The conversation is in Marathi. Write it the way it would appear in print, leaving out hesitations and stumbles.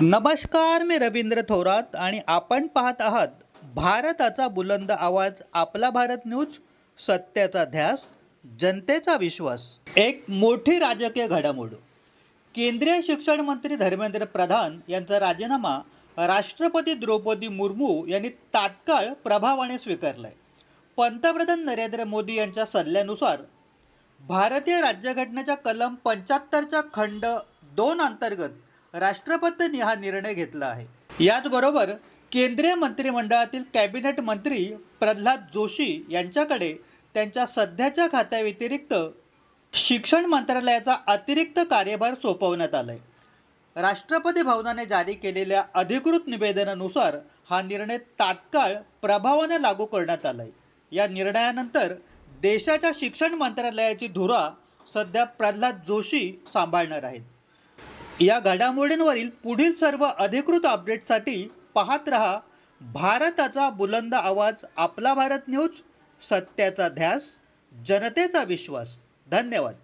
नमस्कार, मी रवींद्र थोरात आणि आपण पाहत आहात भारताचा बुलंद आवाज, आपला भारत न्यूज, सत्याचा ध्यास, जनतेचा विश्वास. एक मोठी राजकीय घडामोड. केंद्रीय शिक्षण मंत्री धर्मेंद्र प्रधान यांचा राजीनामा राष्ट्रपती द्रौपदी मुर्मू यांनी तात्काळ प्रभावाने स्वीकारलाय. पंतप्रधान नरेंद्र मोदी यांच्या सल्ल्यानुसार भारतीय राज्यघटनेच्या कलम 75च्या खंड 2 अंतर्गत राष्ट्रपतींनी हा निर्णय घेतला आहे. याचबरोबर केंद्रीय मंत्रिमंडळातील कॅबिनेट मंत्री प्रल्हाद जोशी यांच्याकडे त्यांच्या सध्याच्या खात्याव्यतिरिक्त शिक्षण मंत्रालयाचा अतिरिक्त कार्यभार सोपवण्यात आलाय. राष्ट्रपती भवनाने जारी केलेल्या अधिकृत निवेदनानुसार हा निर्णय तात्काळ प्रभावाने लागू करण्यात आलाय. या निर्णयानंतर देशाच्या शिक्षण मंत्रालयाची धुरा सध्या प्रल्हाद जोशी सांभाळणार आहेत. या घडामोडींवरील पुढील सर्व अधिकृत अपडेटसाठी पाहत रहा भारताचा बुलंद आवाज, आपला भारत न्यूज, सत्याचा ध्यास, जनतेचा विश्वास. धन्यवाद.